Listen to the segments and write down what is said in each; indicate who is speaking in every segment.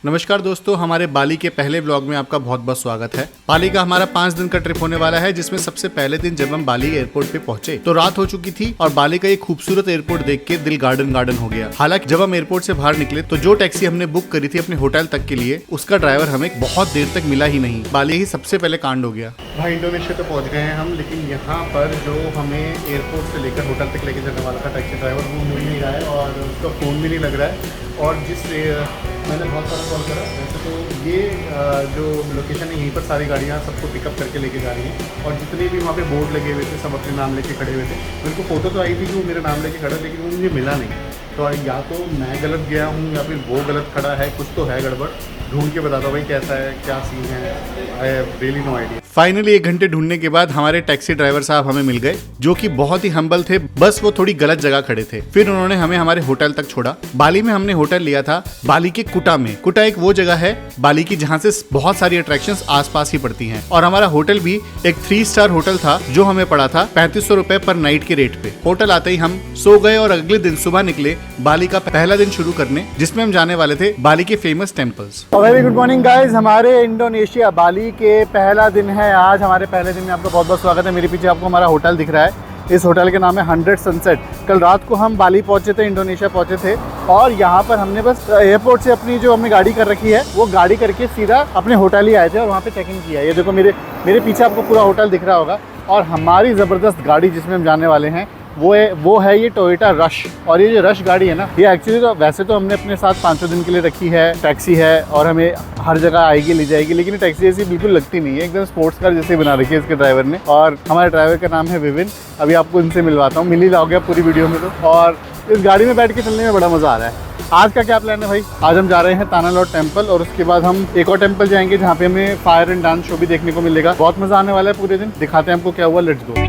Speaker 1: नमस्कार दोस्तों, हमारे बाली के पहले व्लॉग में आपका बहुत बहुत स्वागत है। बाली का हमारा 5 दिन का ट्रिप होने वाला है, जिसमें सबसे पहले दिन जब हम बाली एयरपोर्ट पे पहुंचे तो रात हो चुकी थी और बाली का ये खूबसूरत एयरपोर्ट देख के दिल गार्डन गार्डन हो गया। हालांकि जब हम एयरपोर्ट से बाहर निकले तो जो टैक्सी हमने बुक करी थी अपने होटल तक के लिए, उसका ड्राइवर हमें बहुत देर तक मिला ही नहीं। बाली ही सबसे पहले कांड हो गया। भाई इंडोनेशिया तो पहुंच गए हैं हम, लेकिन यहाँ पर जो हमें एयरपोर्ट से लेकर होटल तक लेके जाने वाला था टैक्सी ड्राइवर, वो मिल नहीं रहा है और उसका फ़ोन भी नहीं लग रहा है। और मैंने बहुत सारा कॉल करा, वैसे तो ये जो लोकेशन है यहीं पर सारी गाड़ियाँ सबको पिकअप करके लेके जा रही हैं और जितने भी वहाँ पे बोर्ड लगे हुए थे सब अपने नाम लेके खड़े हुए थे। मेरे को फ़ोटो तो आई थी कि वो मेरा नाम लेके खड़ा, लेकिन वो मुझे मिला नहीं। तो या तो मैं गलत गया हूँ या फिर वो गलत खड़ा है, कुछ तो है गड़बड़। ढूंढ के बताता हूँ भाई कैसा है, क्या सीन है। I have really no idea. Finally 1 घंटे ढूंढने के बाद हमारे टैक्सी ड्राइवर साहब हमें मिल गए, जो कि बहुत ही हम्बल थे। बस वो थोड़ी गलत जगह खड़े थे। फिर उन्होंने हमें हमारे होटल तक छोड़ा। बाली में हमने होटल लिया था, बाली के कुटा में। कुटा एक वो जगह है बाली की जहाँ से बहुत सारी अट्रैक्शंस आसपास ही पड़ती हैं। और हमारा होटल भी एक 3 स्टार होटल था, जो हमें पड़ा था 3500 रुपए पर नाइट के रेट पे। होटल आते ही हम सो गए और अगले दिन सुबह निकले बाली का पहला दिन शुरू करने, जिसमें हम जाने वाले थे बाली के famous temples.
Speaker 2: Very good morning guys, हमारे इंडोनेशिया बाली के पहला दिन है आज। हमारे पहले दिन में आपका बहुत बहुत स्वागत है। मेरे पीछे आपको हमारा होटल दिख रहा है। इस होटल के नाम है 100 सनसेट। कल रात को हम बाली पहुंचे थे, इंडोनेशिया पहुंचे थे और यहाँ पर हमने बस एयरपोर्ट से अपनी जो हमने गाड़ी कर रखी है वो गाड़ी करके सीधा अपने होटल ही आए थे और वहाँ पे चेक इन किया। ये देखो मेरे पीछे आपको पूरा होटल दिख रहा होगा। और हमारी ज़बरदस्त गाड़ी जिसमें हम जाने वाले हैं वो है ये टोयोटा रश। और ये जो रश गाड़ी है ना, ये एक्चुअली तो वैसे तो हमने अपने साथ 500 दिन के लिए रखी है। टैक्सी है और हमें हर जगह आएगी ले जाएगी, लेकिन ये टैक्सी ऐसी बिल्कुल लगती नहीं है, एकदम स्पोर्ट्स कार जैसे बना रखी है इसके ड्राइवर ने। और हमारे ड्राइवर का नाम है विविन। अभी आपको इनसे मिलवाता हूँ, मिल ही लाओगे पूरी वीडियो में तो। और इस गाड़ी में बैठ के चलने में बड़ा मज़ा आ रहा है। आज का क्या प्लान है भाई? आज हम जा रहे हैं तानालॉट टेम्पल और उसके बाद हम एक और टेम्पल जाएंगे जहाँ पे हमें फायर एंड डांस शो भी देखने को मिलेगा। बहुत मज़ा आने वाला है पूरे दिन। दिखाते हैं हमको क्या हुआ, लेट्स गो।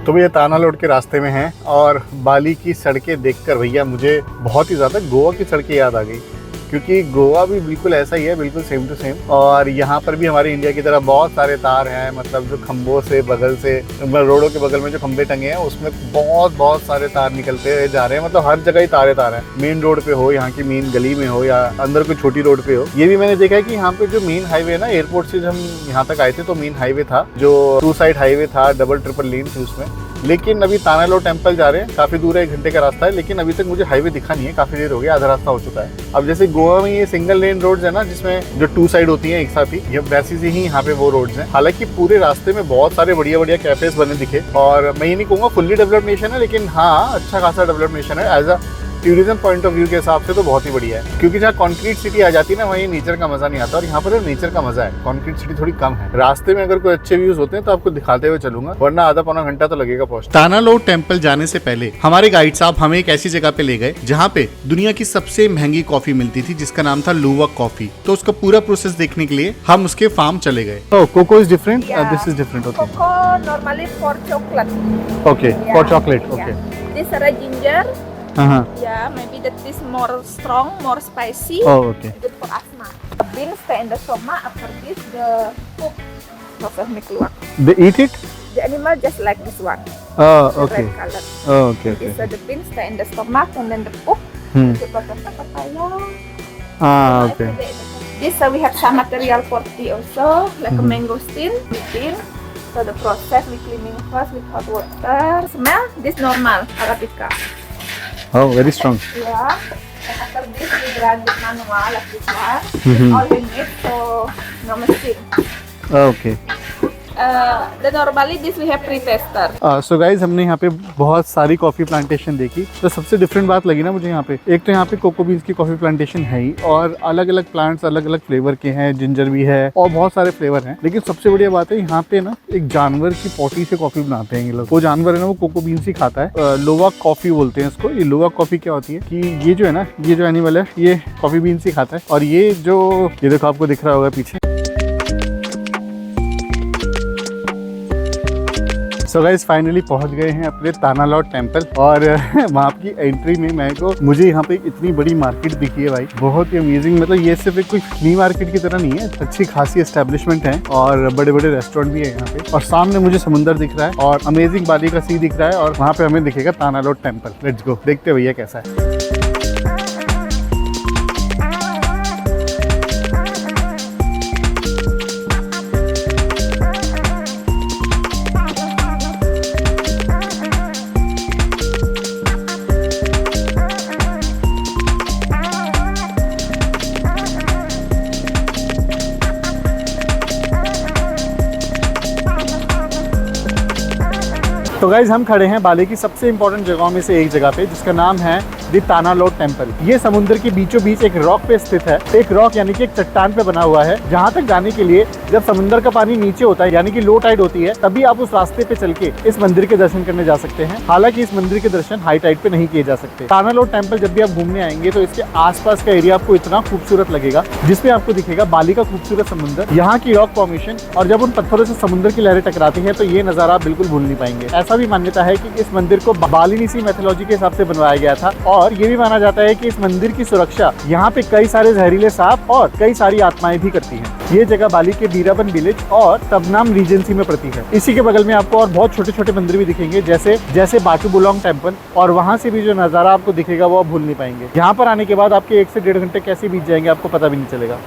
Speaker 2: तो भैया तानालॉट के रास्ते में हैं और बाली की सड़कें देखकर भैया मुझे बहुत ही ज़्यादा गोवा की सड़कें याद आ गई, क्योंकि गोवा भी बिल्कुल ऐसा ही है, बिल्कुल सेम टू सेम। और यहाँ पर भी हमारे इंडिया की तरह बहुत सारे तार हैं, मतलब जो खंभों से बगल से, रोडों के बगल में जो खंभे टंगे हैं उसमें बहुत सारे तार निकलते जा रहे हैं। मतलब हर जगह ही तार हैं। मेन रोड पे हो, यहाँ की मेन गली में हो या अंदर कोई छोटी रोड पे हो। ये भी मैंने देखा है कि यहाँ पे जो मेन हाईवे है ना, एयरपोर्ट से जब हम यहाँ तक आए थे तो मेन हाईवे था, जो 2 साइड हाईवे था, डबल ट्रिपल लेन थी उसमें। लेकिन अभी तानालॉट टेम्पल जा रहे हैं, काफ़ी दूर है, 1 घंटे का रास्ता है, लेकिन अभी तक मुझे हाईवे दिखा नहीं है। काफ़ी देर हो गया, आधा रास्ता हो चुका है। अब जैसे गोवा में ये सिंगल लेन रोड्स है ना, जिसमें जो 2 साइड होती हैं एक साथ ही, ये वैसी से ही यहाँ पे वो रोड्स हैं। हालांकि पूरे रास्ते में बहुत सारे बढ़िया कैफेज बने दिखे। और मैं ये नहीं कहूँगा फुल्ली डेवलप्ड नेशन है, लेकिन हाँ अच्छा खासा डेवलप्ड नेशन है। As a tourism point of view के हिसाब से तो बहुत ही बढ़िया है, क्योंकि जहाँ कंक्रीट सिटी आ जाती है ना, वहीं नेचर का मजा नहीं आता। और यहाँ पर नेचर का मजा है, कंक्रीट सिटी थोड़ी कम है। रास्ते में अगर कोई अच्छे व्यूज होते हैं तो आपको दिखाते हुए चलूंगा, वरना आधा पौना घंटा तो लगेगा पहुंचने।
Speaker 1: तानालॉट टेम्पल जाने से पहले हमारे गाइड साहब हमें एक ऐसी जगह पे ले गए जहाँ पे दुनिया की सबसे महंगी कॉफी मिलती थी, जिसका नाम था लुवाक कॉफी। तो उसका पूरा प्रोसेस देखने के लिए हम उसके फार्म चले गए।
Speaker 2: Cocoa is different, this is different. Okay,
Speaker 3: Coco normally for chocolate.
Speaker 2: Okay, for chocolate. Okay,
Speaker 3: This red ginger.
Speaker 2: हाँ,
Speaker 3: Yeah, maybe that is more strong, more spicy.
Speaker 2: Okay.
Speaker 3: Good for asthma. The beans stay in the stomach. After this, the poop process make keluar.
Speaker 2: They eat it?
Speaker 3: The animal just like this one.
Speaker 2: Oh,
Speaker 3: The
Speaker 2: okay.
Speaker 3: red color.
Speaker 2: Okay, okay.
Speaker 3: So the beans stay in the stomach and then the poop. The process papaya.
Speaker 2: Ah, okay.
Speaker 3: This we have some material for tea also, like a mangosteen, bean. So the process we cleaning first with hot water. Smell this normal Arabica.
Speaker 2: Oh, very strong.
Speaker 3: Yeah. And after this we grind it manual like this one. All we need, so no machine.
Speaker 2: Okay.
Speaker 3: The normally this we have pre-tester.
Speaker 2: So guys हमने यहाँ पे बहुत सारी coffee plantation देखी। तो सबसे different बात लगी ना मुझे यहाँ पे, एक तो यहाँ पे कोको बीन्स की कॉफ़ी प्लांटेशन है ही, और अलग अलग प्लांट्स अलग अलग फ्लेवर के हैं, जिंजर भी है और बहुत सारे फ्लेवर हैं। लेकिन सबसे बढ़िया बात है यहाँ पे ना, एक जानवर की पॉटी से कॉफ़ी बनाते हैं ये लोग। वो जानवर है ना, वो कोको बीन्स ही खाता है। लोवाक कॉफ़ी बोलते हैं इसको। ये लोवाक कॉफ़ी क्या होती है कि ये जो है ना, ये जो एनिमल है ये कॉफ़ी बीन्स ही खाता है। और ये देखो आपको दिख रहा होगा पीछे, सो गाइस फाइनली पहुंच गए हैं अपने तानालॉट टेम्पल और वहाँ की एंट्री में मुझे यहाँ पे इतनी बड़ी मार्केट दिखी है भाई, बहुत ही अमेजिंग। मतलब ये सिर्फ एक कोई फ्ली मार्केट की तरह नहीं है, अच्छी खासी एस्टेब्लिशमेंट है और बड़े बड़े रेस्टोरेंट भी है यहाँ पे। और सामने मुझे समुंदर दिख रहा है और अमेजिंग बाली का सी दिख रहा है और वहाँ पे हमें दिखेगा तानालॉट टेम्पल। लेट्स गो, देखते भैया कैसा है। तो गाइज हम खड़े हैं बाली की सबसे इंपॉर्टेंट जगहों में से एक जगह पे जिसका नाम है दी तानालॉट टेम्पल। ये समुद्र के बीचों बीच एक रॉक पे स्थित है। एक रॉक यानी कि एक चट्टान पे बना हुआ है, जहाँ तक जाने के लिए जब समुद्र का पानी नीचे होता है यानी कि लो टाइड होती है तभी आप उस रास्ते पे चल के इस मंदिर के दर्शन करने जा सकते हैं। हालांकि इस मंदिर के दर्शन हाई टाइड पे नहीं किए जा सकते। तानालॉट टेम्पल जब भी आप घूमने आएंगे तो इसके आसपास का एरिया आपको इतना खूबसूरत लगेगा जिसमें आपको दिखेगा बाली का खूबसूरत समुद्र, यहाँ की रॉक फॉर्मेशन और जब उन पत्थरों से समुद्र की लहरें टकराती हैं तो ये नजारा आप बिल्कुल भूल नहीं पाएंगे। ऐसा भी मान्यता है कि इस मंदिर को बालिनीसी मैथोलॉजी के हिसाब से बनवाया गया था और ये भी माना जाता है कि इस मंदिर की सुरक्षा यहाँ पे कई सारे जहरीले सांप और कई सारी आत्माएं भी करती हैं। ये जगह बाली के बीराबन विलेज और तबनाम रीजेंसी में पड़ती है। इसी के बगल में आपको और बहुत छोटे छोटे मंदिर भी दिखेंगे जैसे बाटू बुलोंग टेम्पल, और वहाँ से भी जो नज़ारा आपको दिखेगा वो आप भूल नहीं पाएंगे। यहाँ पर आने के बाद आपके 1 से 1.5 घंटे कैसे बीत जाएंगे आपको पता भी नहीं चलेगा।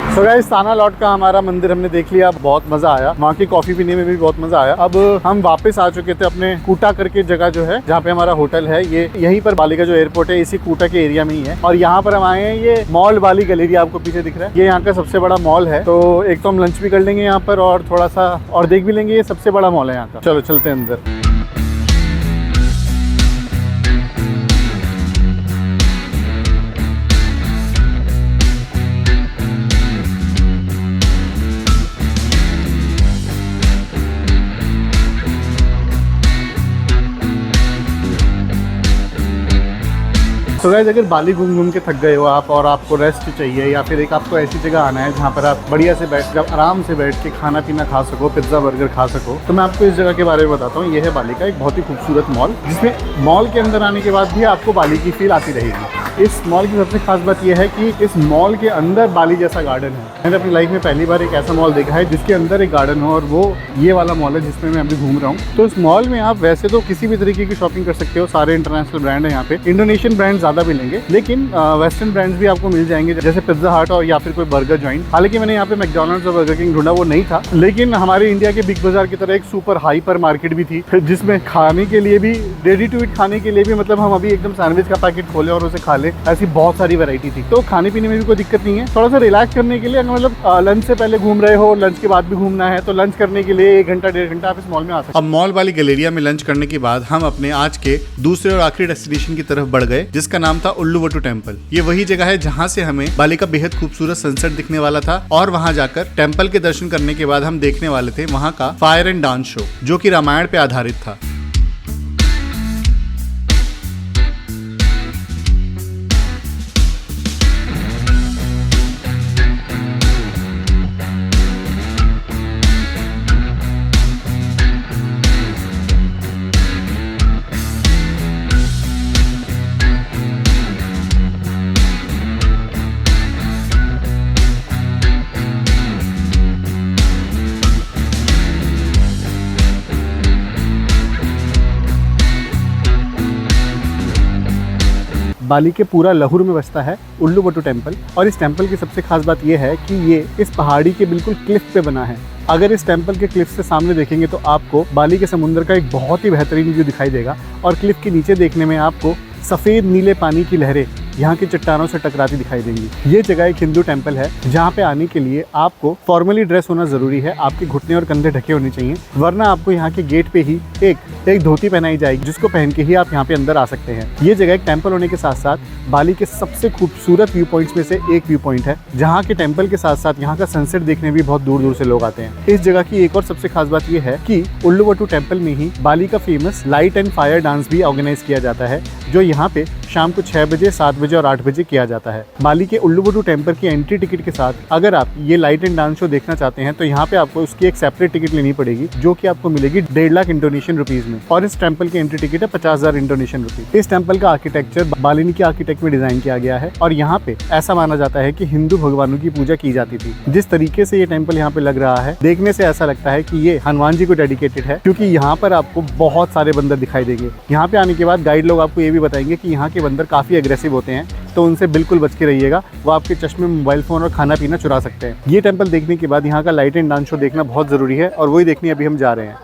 Speaker 2: तो गाइस तानालॉट का हमारा मंदिर हमने देख लिया, बहुत मजा आया। वहाँ की कॉफी पीने में भी बहुत मजा आया। अब हम वापस आ चुके थे अपने कूटा करके जगह जो है जहाँ पे हमारा होटल है, ये यहीं पर बाली का जो एयरपोर्ट है इसी कूटा के एरिया में ही है। और यहाँ पर हम आए हैं, ये मॉल बाली गैलरी आपको पीछे दिख रहा है, ये यहाँ का सबसे बड़ा मॉल है। तो एक तो हम लंच भी कर लेंगे यहाँ पर और थोड़ा सा और देख भी लेंगे। ये सबसे बड़ा मॉल है यहाँ का। चलो चलते हैं अंदर। तो गाइस अगर बाली घूम घूम के थक गए हो आप और आपको रेस्ट चाहिए या फिर एक आपको ऐसी जगह आना है जहाँ पर आप बढ़िया से आराम से बैठ के खाना पीना खा सको, पिज्जा बर्गर खा सको, तो मैं आपको इस जगह के बारे में बताता हूँ। ये है बाली का एक बहुत ही खूबसूरत मॉल, जिसमें मॉल के अंदर आने के बाद भी आपको बाली की फील आती रहेगी। इस मॉल की सबसे खास बात यह है कि इस मॉल के अंदर बाली जैसा गार्डन है। मैंने अपनी लाइफ में पहली बार एक ऐसा मॉल देखा है जिसके अंदर एक गार्डन हो, और वो ये वाला मॉल है जिसमें मैं अभी घूम रहा हूँ। तो इस मॉल में आप वैसे तो किसी भी तरीके की शॉपिंग कर सकते हो, सारे इंटरनेशनल ब्रांड है यहाँ पे। इंडोनेशियन ब्रांड ज्यादा मिलेंगे लेकिन वेस्टर्न ब्रांड्स भी आपको मिल जाएंगे, जैसे पिज्जा हट और या फिर कोई बर्गर जॉइंट। हालांकि मैंने यहाँ पे मैकडॉनल्ड्स और बर्गर किंग ढूंढा, वो नहीं था। लेकिन हमारे इंडिया के बिग बाजार की तरह एक सुपर हाइपर मार्केट भी थी जिसमें खाने के लिए भी, रेडी टू ईट खाने के लिए भी, मतलब हम अभी एकदम सैंडविच का पैकेट खोले और उसे खा ले, ऐसी बहुत सारी वैरायटी थी। तो खाने पीने में भी कोई दिक्कत नहीं है। थोड़ा सा रिलैक्स करने के लिए अगर मतलब लंच से पहले घूम रहे हो, लंच के बाद भी घूमना है, तो लंच करने के लिए 1 घंटा 1.5 घंटा आप इस मॉल में आ सकते हैं।
Speaker 1: अब मॉल वाली गैलेरिया में लंच करने के बाद हम अपने आज के दूसरे और आखिरी डेस्टिनेशन की तरफ बढ़ गए, जिसका नाम था उल्लुवटू टेम्पल। ये वही जगह है जहाँ से हमें बाली का बेहद खूबसूरत सनसेट दिखने वाला था, और वहाँ जाकर टेम्पल के दर्शन करने के बाद हम देखने वाले थे वहाँ का फायर एंड डांस शो, जो कि रामायण पे आधारित था।
Speaker 2: बाली के पूरा लाहौर में बसता है उल्लुवटू टेम्पल, और इस टेम्पल की सबसे खास बात यह है कि ये इस पहाड़ी के बिल्कुल क्लिफ पे बना है। अगर इस टेम्पल के क्लिफ से सामने देखेंगे तो आपको बाली के समुद्र का एक बहुत ही बेहतरीन व्यू दिखाई देगा, और क्लिफ के नीचे देखने में आपको सफ़ेद नीले पानी की लहरें यहाँ की चट्टानों से टकराती दिखाई देंगी। ये जगह एक हिंदू टेम्पल है जहाँ पे आने के लिए आपको फॉर्मली ड्रेस होना जरूरी है। आपके घुटने और कंधे ढके होने चाहिए, वरना आपको यहाँ के गेट पे ही एक धोती पहनाई जाएगी, जिसको पहन के ही आप यहाँ पे अंदर आ सकते हैं। ये जगह एक टेम्पल होने के साथ साथ बाली के सबसे खूबसूरत व्यू पॉइंट्स में से एक व्यू पॉइंट है, जहाँ के टेम्पल के साथ साथ यहाँ का सनसेट देखने भी बहुत दूर दूर से लोग आते हैं। इस जगह की एक और सबसे खास बात यह है कि उल्लुवटू टेम्पल में ही बाली का famous light and fire dance भी ऑर्गेनाइज किया जाता है, जो यहाँ पे शाम को 6 बजे, 7 बजे और 8 बजे किया जाता है। बाली के उल्लुवुडु टेम्पल की एंट्री टिकट के साथ अगर आप ये लाइट एंड डांस शो देखना चाहते हैं तो यहाँ पे आपको उसकी एक सेपरेट टिकट लेनी पड़ेगी, जो कि आपको मिलेगी 1.5 लाख इंडोनेशियन रुपीज में। और इस टेम्पल की एंट्री टिकट है 50,000 इंडोनेशियन रुपीज। इस टेम्पल का आर्किटेक्चर बालिनी के आर्किटेक्ट में डिजाइन किया गया है और यहाँ पे ऐसा माना जाता है कि हिंदू भगवानों की पूजा की जाती थी। जिस तरीके से ये टेम्पल यहाँ पे लग रहा है, देखने से ऐसा लगता है कि ये हनुमान जी को डेडिकेटेड है, क्योंकि यहाँ पर आपको बहुत सारे बंदर दिखाई देंगे। यहाँ पे आने के बाद गाइड लोग आपको ये भी बताएंगे कि यहाँ के बंदर काफी एग्रेसिव होते हैं, तो उनसे बिल्कुल बच के रहिएगा। वो आपके चश्मे, मोबाइल फोन और खाना पीना चुरा सकते हैं। ये टेम्पल देखने के बाद यहाँ का लाइट एंड डांस शो देखना बहुत जरूरी है और वही देखने अभी हम जा रहे हैं।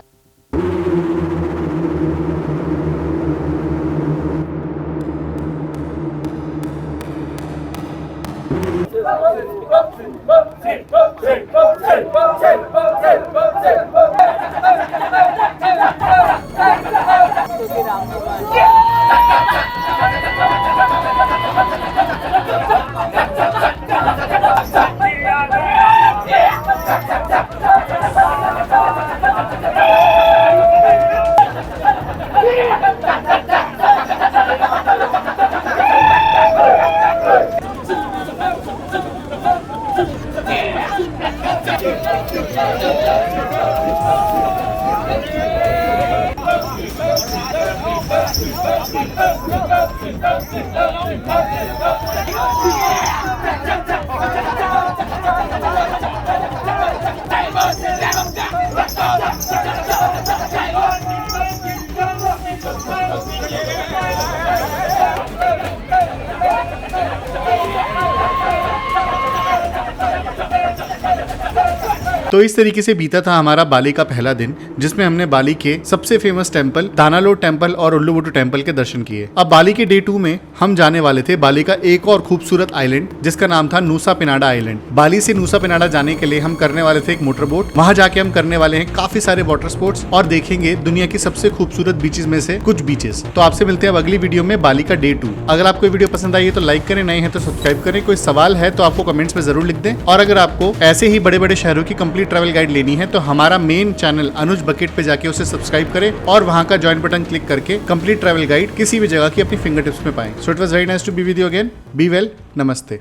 Speaker 1: तो इस तरीके से बीता था हमारा बाली का पहला दिन, जिसमें हमने बाली के सबसे फेमस टेम्पल तानालोड टेम्पल और उल्लुवुडु टेम्पल के दर्शन किए। अब बाली के डे 2 में हम जाने वाले थे बाली का एक और खूबसूरत आइलैंड, जिसका नाम था नूसा पेनाडा आइलैंड। बाली से नूसा पेनाडा जाने के लिए हम करने वाले थे एक मोटर बोट। वहां जाके हम करने वाले हैं काफी सारे वाटर स्पोर्ट्स और देखेंगे दुनिया की सबसे खूबसूरत बीचेस में से कुछ बीचेस। तो आपसे मिलते हैं अब अगली वीडियो में बाली का डे 2। अगर आपको वीडियो पसंद आई है तो लाइक करें, नए हैं तो सब्सक्राइब करें। कोई सवाल है तो आपको कमेंट्स में जरूर लिख दें। और अगर आपको ऐसे ही बड़े बड़े शहरों की कंप्लीट ट्रैवल गाइड लेनी है तो हमारा मेन चैनल अनुज बकेट पे जाके उसे सब्सक्राइब करें और वहां का ज्वाइन बटन क्लिक करके कंप्लीट ट्रैवल गाइड किसी भी जगह की अपनी फिंगर टिप्स में पाएं। So it was very nice to be with you again. Be well, नमस्ते।